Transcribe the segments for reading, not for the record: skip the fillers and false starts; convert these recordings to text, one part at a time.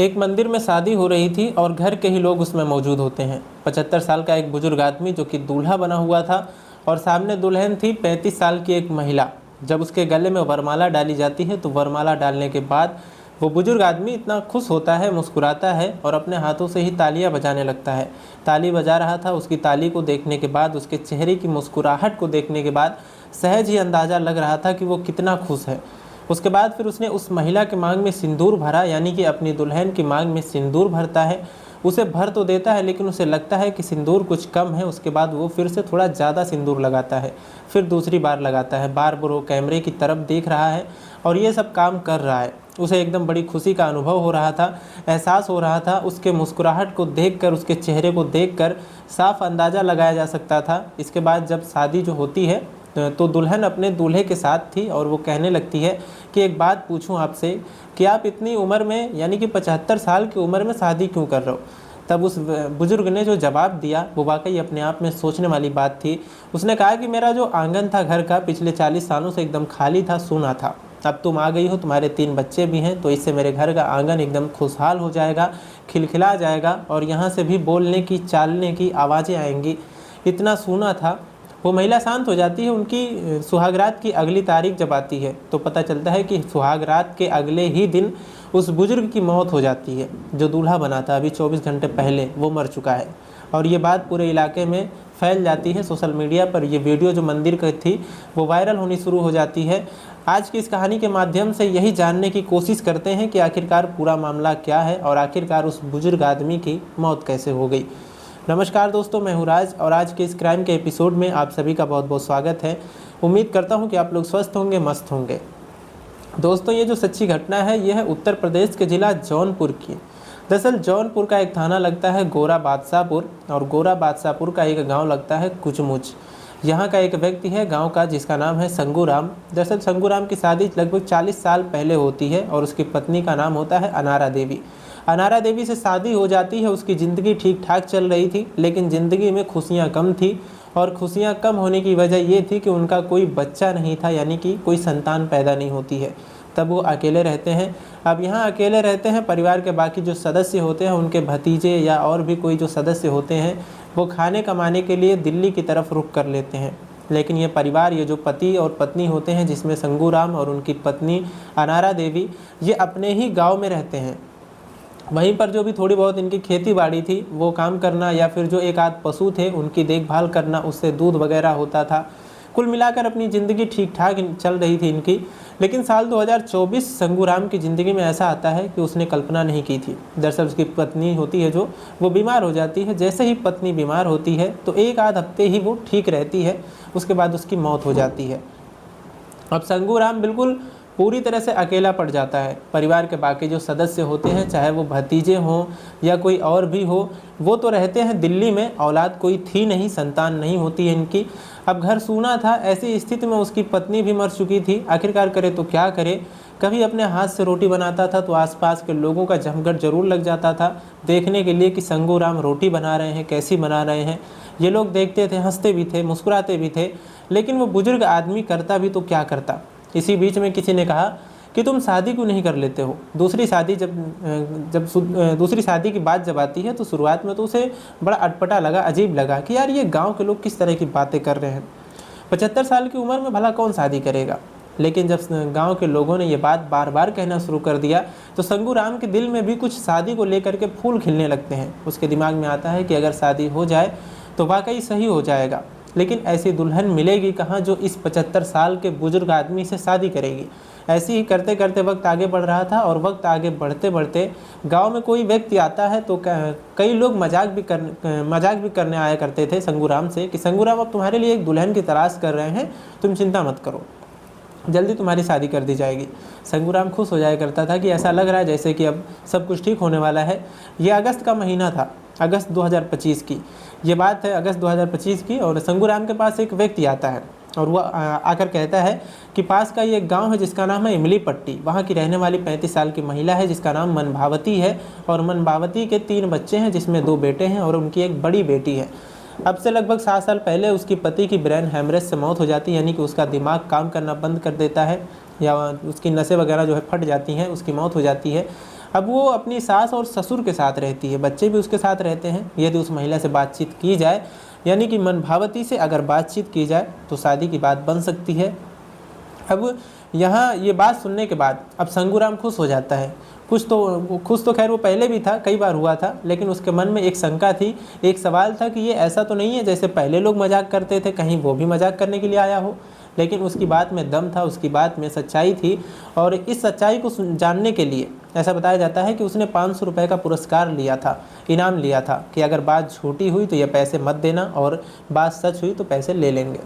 एक मंदिर में शादी हो रही थी और घर के ही लोग उसमें मौजूद होते हैं। 75 साल का एक बुजुर्ग आदमी जो कि दूल्हा बना हुआ था और सामने दुल्हन थी 35 साल की एक महिला। जब उसके गले में वरमाला डाली जाती है तो वरमाला डालने के बाद वो बुजुर्ग आदमी इतना खुश होता है, मुस्कुराता है और अपने हाथों से ही तालियां बजाने लगता है। ताली बजा रहा था, उसकी ताली को देखने के बाद, उसके चेहरे की मुस्कुराहट को देखने के बाद सहज ही अंदाज़ा लग रहा था कि वो कितना खुश है। उसके बाद फिर उसने उस महिला के मांग में सिंदूर भरा, यानी कि अपनी दुल्हन की मांग में सिंदूर भरता है। उसे भर तो देता है लेकिन उसे लगता है कि सिंदूर कुछ कम है। उसके बाद वो फिर से थोड़ा ज़्यादा सिंदूर लगाता है, फिर दूसरी बार लगाता है। बार बार वो कैमरे की तरफ देख रहा है और ये सब काम कर रहा है। उसे एकदम बड़ी खुशी का अनुभव हो रहा था, एहसास हो रहा था। उसके मुस्कुराहट को देखकर, उसके चेहरे को देखकर साफ अंदाज़ा लगाया जा सकता था। इसके बाद जब शादी जो होती है तो दुल्हन अपने दूल्हे के साथ थी और वो कहने लगती है कि एक बात पूछूं आपसे कि आप इतनी उम्र में, यानी कि 75 साल की उम्र में शादी क्यों कर रहे हो। तब उस बुजुर्ग ने जो जवाब दिया वो वाकई अपने आप में सोचने वाली बात थी। उसने कहा कि मेरा जो आंगन था घर का, पिछले 40 सालों से एकदम खाली था, सूना था। अब तुम आ गई हो, तुम्हारे 3 बच्चे भी हैं, तो इससे मेरे घर का आंगन एकदम खुशहाल हो जाएगा, खिलखिला जाएगा और यहाँ से भी बोलने की, चालने की आवाज़ें आएंगी। इतना सूना था। वो महिला शांत हो जाती है। उनकी सुहागरात की अगली तारीख जब आती है तो पता चलता है कि सुहागरात के अगले ही दिन उस बुजुर्ग की मौत हो जाती है। जो दूल्हा बना था अभी 24 घंटे पहले, वो मर चुका है और ये बात पूरे इलाके में फैल जाती है। सोशल मीडिया पर ये वीडियो जो मंदिर की थी वो वायरल होनी शुरू हो जाती है। आज की इस कहानी के माध्यम से यही जानने की कोशिश करते हैं कि आखिरकार पूरा मामला क्या है और आखिरकार उस बुजुर्ग आदमी की मौत कैसे हो गई। नमस्कार दोस्तों, मैं हूँ राज और आज के इस क्राइम के एपिसोड में आप सभी का बहुत बहुत स्वागत है। उम्मीद करता हूँ कि आप लोग स्वस्थ होंगे, मस्त होंगे। दोस्तों, ये जो सच्ची घटना है यह है उत्तर प्रदेश के ज़िला जौनपुर की। दरअसल जौनपुर का एक थाना लगता है गोरा बादशाहपुर और गोरा बादशाहपुर का एक गांव लगता है कुचमुच। यहाँ का एक व्यक्ति है गांव का जिसका नाम है संगूराम। दरअसल संगूराम की शादी लगभग 40 साल पहले होती है और उसकी पत्नी का नाम होता है अनारा देवी। अनारा देवी से शादी हो जाती है। उसकी ज़िंदगी ठीक ठाक चल रही थी लेकिन ज़िंदगी में खुशियाँ कम थी और खुशियाँ कम होने की वजह ये थी कि उनका कोई बच्चा नहीं था, यानी कि कोई संतान पैदा नहीं होती है। तब वो अकेले रहते हैं। अब यहाँ अकेले रहते हैं, परिवार के बाकी जो सदस्य होते हैं, उनके भतीजे या और भी कोई जो सदस्य होते हैं, वो खाने कमाने के लिए दिल्ली की तरफ रुख कर लेते हैं। लेकिन ये परिवार, ये जो पति और पत्नी होते हैं जिसमें संगूराम और उनकी पत्नी अनारा देवी, ये अपने ही गाँव में रहते हैं। वहीं पर जो भी थोड़ी बहुत इनकी खेती बाड़ी थी वो काम करना या फिर जो एक आध पशु थे उनकी देखभाल करना, उससे दूध वगैरह होता था। कुल मिलाकर अपनी ज़िंदगी ठीक ठाक चल रही थी इनकी। लेकिन साल 2024 संगूराम की ज़िंदगी में ऐसा आता है कि उसने कल्पना नहीं की थी। दरअसल उसकी पत्नी होती है जो, वो बीमार हो जाती है। जैसे ही पत्नी बीमार होती है तो एक आध हफ्ते ही वो ठीक रहती है, उसके बाद उसकी मौत हो जाती है। अब संगूराम बिल्कुल पूरी तरह से अकेला पड़ जाता है। परिवार के बाकी जो सदस्य होते हैं, चाहे वो भतीजे हों या कोई और भी हो, वो तो रहते हैं दिल्ली में। औलाद कोई थी नहीं, संतान नहीं होती है इनकी। अब घर सूना था। ऐसी स्थिति में उसकी पत्नी भी मर चुकी थी। आखिरकार करे तो क्या करे। कभी अपने हाथ से रोटी बनाता था तो आसपास के लोगों का जमघट जरूर लग जाता था देखने के लिए कि संगूराम रोटी बना रहे हैं, कैसी बना रहे हैं। ये लोग देखते थे, हंसते भी थे, मुस्कुराते भी थे। लेकिन वो बुजुर्ग आदमी करता भी तो क्या करता। इसी बीच में किसी ने कहा कि तुम शादी क्यों नहीं कर लेते हो। दूसरी शादी दूसरी शादी की बात जब आती है तो शुरुआत में तो उसे बड़ा अटपटा लगा, अजीब लगा कि यार ये गांव के लोग किस तरह की बातें कर रहे हैं। 75 साल की उम्र में भला कौन शादी करेगा। लेकिन जब गांव के लोगों ने ये बात बार बार कहना शुरू कर दिया तो संगूराम के दिल में भी कुछ शादी को लेकर के फूल खिलने लगते हैं। उसके दिमाग में आता है कि अगर शादी हो जाए तो वाकई सही हो जाएगा। लेकिन ऐसी दुल्हन मिलेगी कहाँ जो इस 75 साल के बुजुर्ग आदमी से शादी करेगी। ऐसे ही करते करते वक्त आगे बढ़ रहा था और वक्त आगे बढ़ते बढ़ते गांव में कोई व्यक्ति आता है तो कई लोग मजाक भी करने आया करते थे संगूराम से कि संगूराम, अब तुम्हारे लिए एक दुल्हन की तलाश कर रहे हैं, तुम चिंता मत करो, जल्दी तुम्हारी शादी कर दी जाएगी। संगूराम खुश हो जाया करता था कि ऐसा लग रहा है जैसे कि अब सब कुछ ठीक होने वाला है। ये अगस्त का महीना था, अगस्त 2025 की ये बात है, अगस्त 2025 की। और संगूराम के पास एक व्यक्ति आता है और वह आकर कहता है कि पास का ये एक गांव है जिसका नाम है इमली पट्टी। वहाँ की रहने वाली 35 साल की महिला है जिसका नाम मनभावती है और मनभावती के 3 बच्चे हैं जिसमें 2 बेटे हैं और उनकी एक बड़ी बेटी है। अब से लगभग 7 साल पहले उसकी पति की ब्रेन हेमरेज से मौत हो जाती है, यानी कि उसका दिमाग काम करना बंद कर देता है या उसकी नसें वगैरह जो है फट जाती हैं, उसकी मौत हो जाती है। अब वो अपनी सास और ससुर के साथ रहती है, बच्चे भी उसके साथ रहते हैं। यदि उस महिला से बातचीत की जाए, यानी कि मनभावती से अगर बातचीत की जाए तो शादी की बात बन सकती है। अब यहाँ ये बात सुनने के बाद अब शंगूराम खुश हो जाता है। खुश तो खैर वो पहले भी था, कई बार हुआ था, लेकिन उसके मन में एक शंका थी, एक सवाल था कि ये ऐसा तो नहीं है जैसे पहले लोग मजाक करते थे, कहीं वो भी मजाक करने के लिए आया हो। लेकिन उसकी बात में दम था, उसकी बात में सच्चाई थी। और इस सच्चाई को जानने के लिए ऐसा बताया जाता है कि उसने 500 रुपये का पुरस्कार लिया था, इनाम लिया था कि अगर बात झूठी हुई तो ये पैसे मत देना और बात सच हुई तो पैसे ले लेंगे।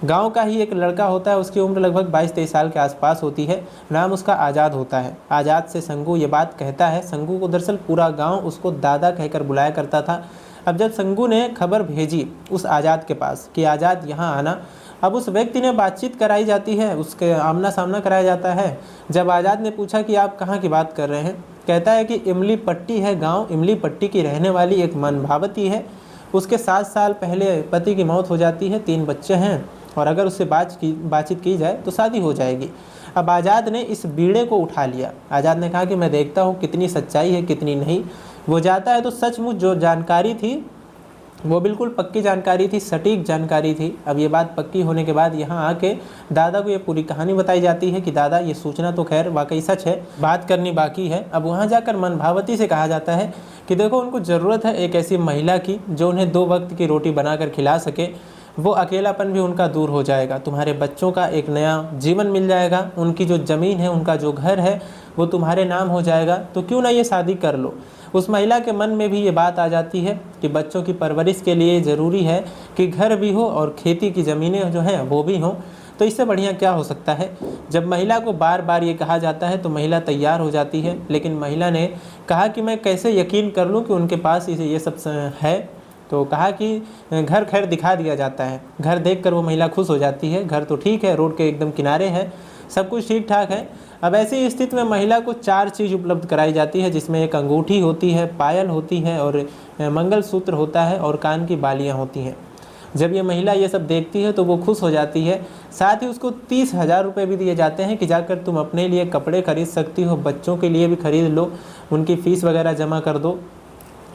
गांव का ही एक लड़का होता है, उसकी उम्र लगभग 22-23 साल के आसपास होती है। नाम उसका आज़ाद होता है। आज़ाद से संगू ये बात कहता है। संगू को दरअसल पूरा गांव उसको दादा कहकर बुलाया करता था। अब जब संगू ने खबर भेजी उस आज़ाद के पास कि आज़ाद यहाँ आना, अब उस व्यक्ति ने बातचीत कराई जाती है, उसके आमना सामना कराया जाता है। जब आज़ाद ने पूछा कि आप कहाँ की बात कर रहे हैं, कहता है कि इमली पट्टी है गाँव, इमली पट्टी की रहने वाली एक मनभावती है। उसके 7 साल पहले पति की मौत हो जाती है, 3 बच्चे हैं और अगर उससे बातचीत की जाए तो शादी हो जाएगी। अब आज़ाद ने इस बीड़े को उठा लिया। आज़ाद ने कहा कि मैं देखता हूँ कितनी सच्चाई है कितनी नहीं। वो जाता है तो सचमुच जो जानकारी थी वो बिल्कुल पक्की जानकारी थी, सटीक जानकारी थी। अब ये बात पक्की होने के बाद यहाँ आके दादा को ये पूरी कहानी बताई जाती है कि दादा ये सूचना तो खैर वाकई सच है, बात करनी बाकी है। अब वहाँ जाकर मनभावती से कहा जाता है कि देखो उनको ज़रूरत है एक ऐसी महिला की जो उन्हें 2 वक्त की रोटी बनाकर खिला सके। वो अकेलापन भी उनका दूर हो जाएगा, तुम्हारे बच्चों का एक नया जीवन मिल जाएगा, उनकी जो ज़मीन है, उनका जो घर है वो तुम्हारे नाम हो जाएगा, तो क्यों ना ये शादी कर लो। उस महिला के मन में भी ये बात आ जाती है कि बच्चों की परवरिश के लिए ज़रूरी है कि घर भी हो और खेती की ज़मीनें जो हैं वो भी हों। तो इससे बढ़िया क्या हो सकता है। जब महिला को बार बार ये कहा जाता है तो महिला तैयार हो जाती है। लेकिन महिला ने कहा कि मैं कैसे यकीन कर लूँ कि उनके पास ये सब है। तो कहा कि घर खैर दिखा दिया जाता है। घर देखकर वो महिला खुश हो जाती है। घर तो ठीक है, रोड के एकदम किनारे है, सब कुछ ठीक ठाक है। अब ऐसी स्थिति में महिला को 4 चीज़ उपलब्ध कराई जाती है, जिसमें एक अंगूठी होती है, पायल होती है और मंगलसूत्र होता है और कान की बालियाँ होती हैं। जब ये महिला ये सब देखती है तो वो खुश हो जाती है। साथ ही उसको 30,000 रुपये भी दिए जाते हैं कि जाकर तुम अपने लिए कपड़े खरीद सकती हो, बच्चों के लिए भी खरीद लो, उनकी फ़ीस वगैरह जमा कर दो।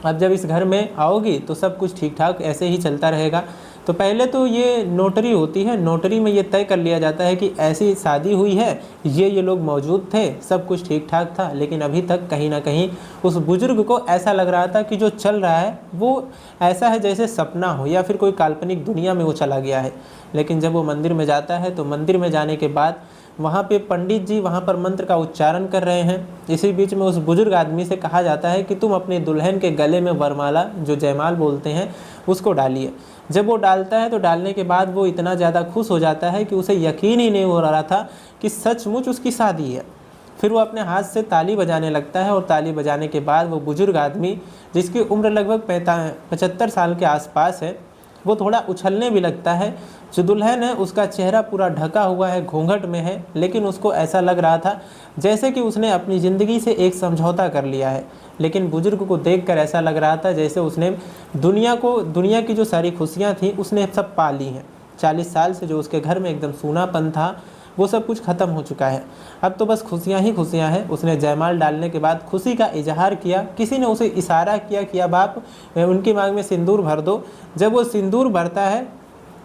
अब जब इस घर में आओगी तो सब कुछ ठीक ठाक ऐसे ही चलता रहेगा। तो पहले तो ये नोटरी होती है, नोटरी में ये तय कर लिया जाता है कि ऐसी शादी हुई है, ये लोग मौजूद थे, सब कुछ ठीक ठाक था। लेकिन अभी तक कहीं ना कहीं उस बुजुर्ग को ऐसा लग रहा था कि जो चल रहा है वो ऐसा है जैसे सपना हो या फिर कोई काल्पनिक दुनिया में वो चला गया है। लेकिन जब वो मंदिर में जाता है तो मंदिर में जाने के बाद वहाँ पे पंडित जी वहाँ पर मंत्र का उच्चारण कर रहे हैं। इसी बीच में उस बुजुर्ग आदमी से कहा जाता है कि तुम अपने दुल्हन के गले में वरमाला, जो जयमाल बोलते हैं, उसको डालिए। जब वो डालता है तो डालने के बाद वो इतना ज़्यादा खुश हो जाता है कि उसे यकीन ही नहीं हो रहा था कि सचमुच उसकी शादी है। फिर वो अपने हाथ से ताली बजाने लगता है और ताली बजाने के बाद वो बुजुर्ग आदमी, जिसकी उम्र लगभग 75 साल के आसपास है, वो थोड़ा उछलने भी लगता है। जो दुल्हन है उसका चेहरा पूरा ढका हुआ है, घूंघट में है, लेकिन उसको ऐसा लग रहा था जैसे कि उसने अपनी ज़िंदगी से एक समझौता कर लिया है। लेकिन बुजुर्ग को देखकर ऐसा लग रहा था जैसे उसने दुनिया की जो सारी खुशियाँ थी उसने सब पा ली हैं। 40 साल से जो उसके घर में एकदम सूनापन था वो सब कुछ ख़त्म हो चुका है। अब तो बस खुशियाँ ही खुशियाँ हैं। उसने जयमाल डालने के बाद खुशी का इजहार किया। किसी ने उसे इशारा किया कि अब आप उनकी मांग में सिंदूर भर दो। जब वो सिंदूर भरता है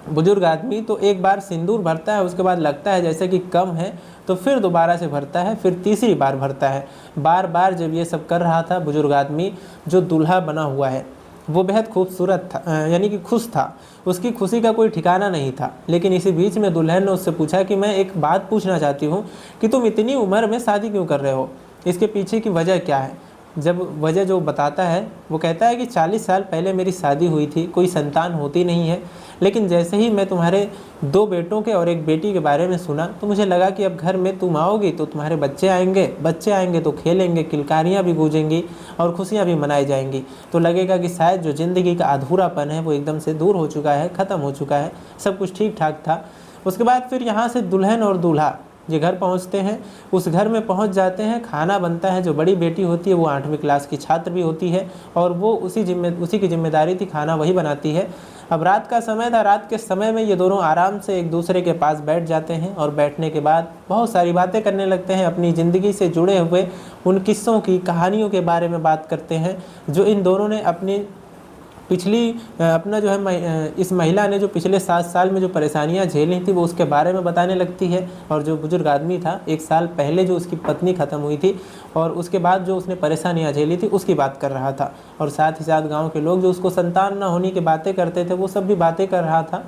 बुजुर्ग आदमी, तो एक बार सिंदूर भरता है, उसके बाद लगता है जैसे कि कम है, तो फिर दोबारा से भरता है, फिर तीसरी बार भरता है। बार बार जब ये सब कर रहा था बुजुर्ग आदमी, जो दूल्हा बना हुआ है वो बेहद खूबसूरत था, यानी कि खुश था। उसकी खुशी का कोई ठिकाना नहीं था। लेकिन इसी बीच में दुल्हन ने उससे पूछा कि मैं एक बात पूछना चाहती हूँ कि तुम इतनी उम्र में शादी क्यों कर रहे हो, इसके पीछे की वजह क्या है। जब वजह जो बताता है वो कहता है कि 40 साल पहले मेरी शादी हुई थी, कोई संतान होती नहीं है, लेकिन जैसे ही मैं तुम्हारे 2 बेटों के और 1 बेटी के बारे में सुना तो मुझे लगा कि अब घर में तुम आओगी तो तुम्हारे बच्चे आएंगे तो खेलेंगे, किलकारियाँ भी गूंजेंगी और खुशियाँ भी मनाई जाएंगी। तो लगेगा कि शायद जो ज़िंदगी का अधूरापन है वो एकदम से दूर हो चुका है, ख़त्म हो चुका है, सब कुछ ठीक ठाक था। उसके बाद फिर यहाँ से दुल्हन और दूल्हा ये घर पहुंचते हैं। उस घर में पहुंच जाते हैं, खाना बनता है। जो बड़ी बेटी होती है वो 8वीं क्लास की छात्र भी होती है और वो उसी की जिम्मेदारी थी, खाना वही बनाती है। अब रात का समय था, रात के समय में ये दोनों आराम से एक दूसरे के पास बैठ जाते हैं और बैठने के बाद बहुत सारी बातें करने लगते हैं, अपनी ज़िंदगी से जुड़े हुए उन किस्सों की, कहानियों के बारे में बात करते हैं जो इन दोनों ने अपनी पिछली अपना जो है इस महिला ने जो पिछले 7 साल में जो परेशानियां झेली थी वो उसके बारे में बताने लगती है। और जो बुजुर्ग आदमी था, 1 साल पहले जो उसकी पत्नी ख़त्म हुई थी और उसके बाद जो उसने परेशानियां झेली थी उसकी बात कर रहा था। और साथ ही साथ गांव के लोग जो उसको संतान ना होने की बातें करते थे वो सब भी बातें कर रहा था।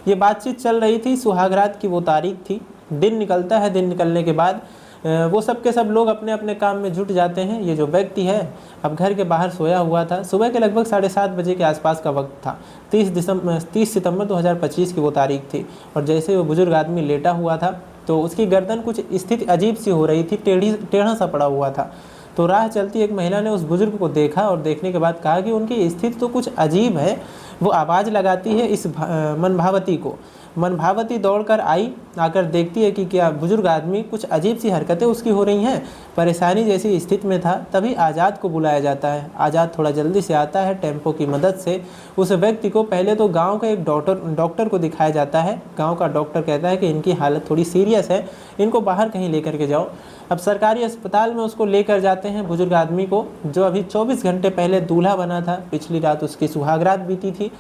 ये बातचीत चल रही थी। सुहागरात की वो तारीख थी। दिन निकलता है। दिन निकलने के बाद वो सब के सब लोग अपने अपने काम में जुट जाते हैं। ये जो व्यक्ति है अब घर के बाहर सोया हुआ था। सुबह के लगभग 7:30 बजे के आसपास का वक्त था। 30 सितंबर 2025 की वो तारीख थी। और जैसे वो बुजुर्ग आदमी लेटा हुआ था तो उसकी गर्दन कुछ स्थिति अजीब सी हो रही थी, टेढ़ा सा पड़ा हुआ था। तो राह चलती एक महिला ने उस बुजुर्ग को देखा और देखने के बाद कहा कि उनकी स्थिति तो कुछ अजीब है। वो आवाज़ लगाती है इस मनभावती को। मनभावती दौड़कर आई, आकर देखती है कि क्या बुजुर्ग आदमी कुछ अजीब सी हरकतें उसकी हो रही हैं, परेशानी जैसी स्थिति में था। तभी आज़ाद को बुलाया जाता है। आज़ाद थोड़ा जल्दी से आता है। टेम्पो की मदद से उस व्यक्ति को पहले तो गांव के एक डॉक्टर को दिखाया जाता है। गांव का डॉक्टर कहता है कि इनकी हालत थोड़ी सीरियस है, इनको बाहर कहीं लेकर के जाओ। अब सरकारी अस्पताल में उसको लेकर जाते हैं बुजुर्ग आदमी को, जो अभी 24 घंटे पहले दूल्हा बना था। पिछली रात उसकी सुहागरात बीती थी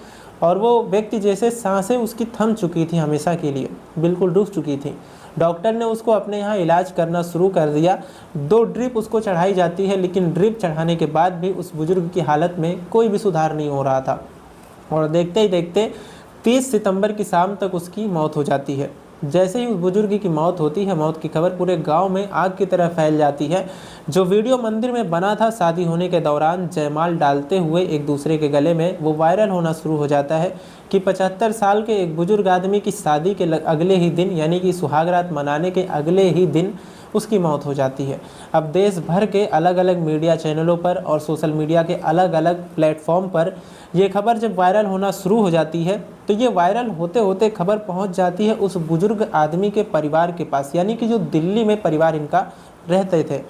और वो व्यक्ति जैसे सांसें उसकी थम चुकी थी, हमेशा के लिए बिल्कुल रुक चुकी थी। डॉक्टर ने उसको अपने यहाँ इलाज करना शुरू कर दिया। 2 ड्रिप उसको चढ़ाई जाती है, लेकिन ड्रिप चढ़ाने के बाद भी उस बुजुर्ग की हालत में कोई भी सुधार नहीं हो रहा था। और देखते ही देखते 30 सितंबर की शाम तक उसकी मौत हो जाती है। जैसे ही उस बुजुर्ग की मौत होती है, मौत की खबर पूरे गांव में आग की तरह फैल जाती है। जो वीडियो मंदिर में बना था शादी होने के दौरान जयमाल डालते हुए एक दूसरे के गले में, वो वायरल होना शुरू हो जाता है कि 75 साल के एक बुजुर्ग आदमी की शादी के अगले ही दिन, यानी कि सुहागरात मनाने के अगले ही दिन उसकी मौत हो जाती है। अब देश भर के अलग अलग मीडिया चैनलों पर और सोशल मीडिया के अलग अलग प्लेटफॉर्म पर ये खबर जब वायरल होना शुरू हो जाती है तो ये वायरल होते होते खबर पहुंच जाती है उस बुजुर्ग आदमी के परिवार के पास, यानी कि जो दिल्ली में परिवार इनका रहते थे।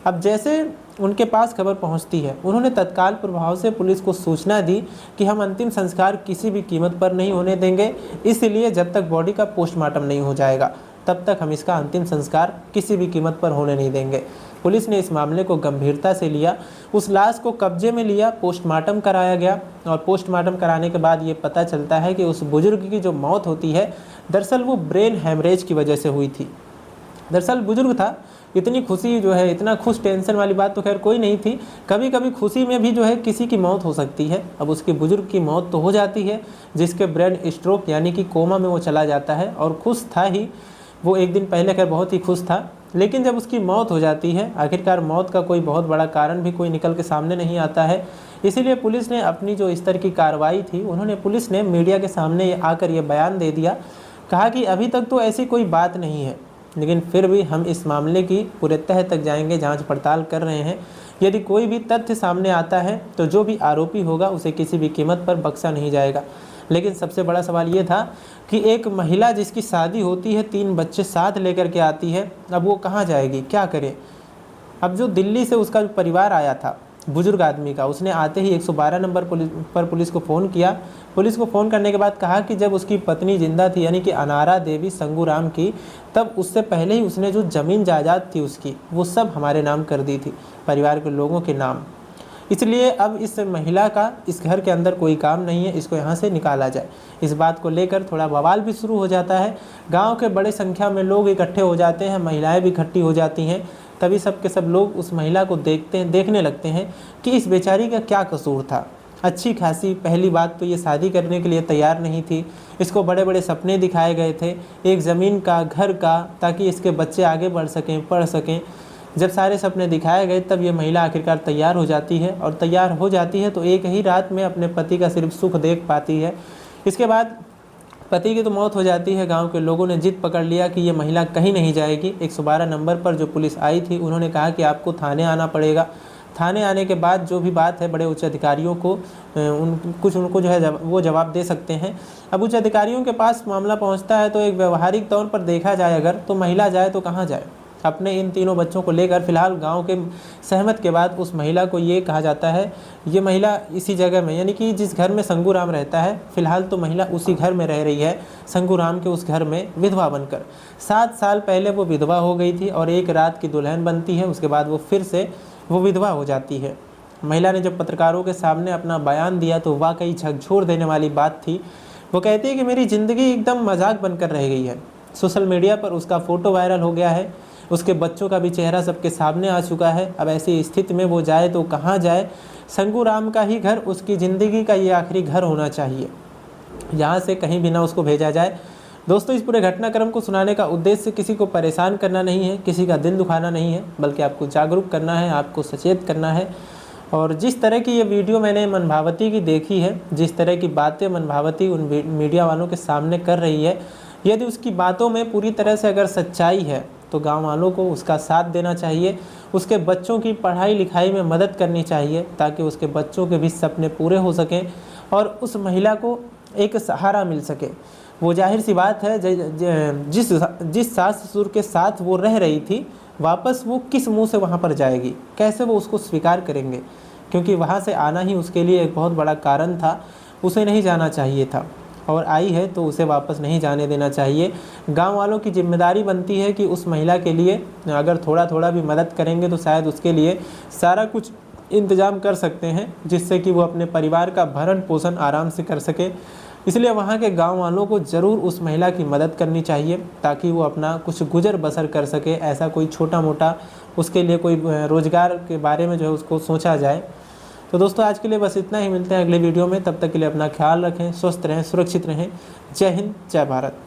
अब जैसे उनके पास खबर पहुंचती है, उन्होंने तत्काल प्रभाव से पुलिस को सूचना दी कि हम अंतिम संस्कार किसी भी कीमत पर नहीं होने देंगे, इसलिए जब तक बॉडी का पोस्टमार्टम नहीं हो जाएगा तब तक हम इसका अंतिम संस्कार किसी भी कीमत पर होने नहीं देंगे। पुलिस ने इस मामले को गंभीरता से लिया, उस लाश को कब्जे में लिया, पोस्टमार्टम कराया गया। और पोस्टमार्टम कराने के बाद ये पता चलता है कि उस बुजुर्ग की जो मौत होती है दरअसल वो ब्रेन हैमरेज की वजह से हुई थी। दरअसल बुजुर्ग था, इतनी खुशी जो है, इतना खुश, टेंशन वाली बात तो खैर कोई नहीं थी। कभी कभी खुशी में भी जो है किसी की मौत हो सकती है। अब उसके बुजुर्ग की मौत तो हो जाती है, जिसके ब्रेन स्ट्रोक यानी कि कोमा में वो चला जाता है। और खुश था ही वो, एक दिन पहले खैर बहुत ही खुश था, लेकिन जब उसकी मौत हो जाती है, आखिरकार मौत का कोई बहुत बड़ा कारण भी कोई निकल के सामने नहीं आता है। इसीलिए पुलिस ने अपनी जो इस तरह की कार्रवाई थी, पुलिस ने मीडिया के सामने आकर ये बयान दे दिया, कहा कि अभी तक तो ऐसी कोई बात नहीं है, लेकिन फिर भी हम इस मामले की पूरे तह तक जाएंगे, जांच पड़ताल कर रहे हैं। यदि कोई भी तथ्य सामने आता है तो जो भी आरोपी होगा उसे किसी भी कीमत पर बख्शा नहीं जाएगा। लेकिन सबसे बड़ा सवाल ये था कि एक महिला जिसकी शादी होती है, 3 बच्चे साथ लेकर के आती है, अब वो कहाँ जाएगी, क्या करे। अब जो दिल्ली से उसका जो परिवार आया था बुजुर्ग आदमी का, उसने आते ही 112 नंबर पर पुलिस को फ़ोन किया। पुलिस को फ़ोन करने के बाद कहा कि जब उसकी पत्नी जिंदा थी, यानी कि अनारा देवी संगूराम की, तब उससे पहले ही उसने जो ज़मीन जायदाद थी उसकी, वो सब हमारे नाम कर दी थी, परिवार के लोगों के नाम। इसलिए अब इस महिला का इस घर के अंदर कोई काम नहीं है, इसको यहाँ से निकाला जाए। इस बात को लेकर थोड़ा बवाल भी शुरू हो जाता है। गांव के बड़े संख्या में लोग इकट्ठे हो जाते हैं, महिलाएं भी इकट्ठी हो जाती हैं। तभी सब के सब लोग उस महिला को देखने लगते हैं कि इस बेचारी का क्या कसूर था। अच्छी खासी, पहली बात तो ये शादी करने के लिए तैयार नहीं थी, इसको बड़े बड़े सपने दिखाए गए थे, एक ज़मीन का, घर का, ताकि इसके बच्चे आगे बढ़ सकें, पढ़ सकें। जब सारे सपने दिखाए गए तब ये महिला आखिरकार तैयार हो जाती है, और तैयार हो जाती है तो एक ही रात में अपने पति का सिर्फ सुख देख पाती है। इसके बाद पति की तो मौत हो जाती है। गांव के लोगों ने जिद पकड़ लिया कि ये महिला कहीं नहीं जाएगी। 112 नंबर पर जो पुलिस आई थी, उन्होंने कहा कि आपको थाने आना पड़ेगा। थाने आने के बाद जो भी बात है बड़े उच्च अधिकारियों को उनको जो है वो जवाब दे सकते हैं। अब उच्च अधिकारियों के पास मामला पहुंचता है तो एक व्यवहारिक तौर पर देखा जाए अगर, तो महिला जाए तो कहाँ जाए। अपने इन तीनों बच्चों को लेकर फिलहाल गांव के सहमत के बाद उस महिला को ये कहा जाता है, ये महिला इसी जगह में, यानी कि जिस घर में संगूराम रहता है, फिलहाल तो महिला उसी घर में रह रही है, संगूराम के उस घर में विधवा बनकर। 7 साल पहले वो विधवा हो गई थी और एक रात की दुल्हन बनती है, उसके बाद वो फिर से वो विधवा हो जाती है। महिला ने जब पत्रकारों के सामने अपना बयान दिया तो वाकई झकझोर देने वाली बात थी। वो कहती है कि मेरी ज़िंदगी एकदम मजाक बनकर रह गई है। सोशल मीडिया पर उसका फ़ोटो वायरल हो गया है, उसके बच्चों का भी चेहरा सबके सामने आ चुका है। अब ऐसी स्थिति में वो जाए तो कहाँ जाए? संगूराम का ही घर उसकी ज़िंदगी का ये आखिरी घर होना चाहिए, यहाँ से कहीं भी ना उसको भेजा जाए। दोस्तों, इस पूरे घटनाक्रम को सुनाने का उद्देश्य किसी को परेशान करना नहीं है, किसी का दिल दुखाना नहीं है, बल्कि आपको जागरूक करना है, आपको सचेत करना है। और जिस तरह की ये वीडियो मैंने मनभावती की देखी है, जिस तरह की बातें मनभावती उन मीडिया वालों के सामने कर रही है, यदि उसकी बातों में पूरी तरह से अगर सच्चाई है तो गांव वालों को उसका साथ देना चाहिए, उसके बच्चों की पढ़ाई लिखाई में मदद करनी चाहिए ताकि उसके बच्चों के भी सपने पूरे हो सकें और उस महिला को एक सहारा मिल सके। वो जाहिर सी बात है, जिस सास ससुर के साथ वो रह रही थी, वापस वो किस मुंह से वहाँ पर जाएगी, कैसे वो उसको स्वीकार करेंगे? क्योंकि वहाँ से आना ही उसके लिए एक बहुत बड़ा कारण था, उसे नहीं जाना चाहिए था, और आई है तो उसे वापस नहीं जाने देना चाहिए। गांव वालों की जिम्मेदारी बनती है कि उस महिला के लिए अगर थोड़ा थोड़ा भी मदद करेंगे तो शायद उसके लिए सारा कुछ इंतजाम कर सकते हैं, जिससे कि वो अपने परिवार का भरण पोषण आराम से कर सके। इसलिए वहाँ के गांव वालों को ज़रूर उस महिला की मदद करनी चाहिए ताकि वो अपना कुछ गुजर बसर कर सके। ऐसा कोई छोटा मोटा उसके लिए कोई रोज़गार के बारे में जो है उसको सोचा जाए। तो दोस्तों, आज के लिए बस इतना ही। मिलते हैं अगले वीडियो में, तब तक के लिए अपना ख्याल रखें, स्वस्थ रहें, सुरक्षित रहें। जय हिंद, जय भारत।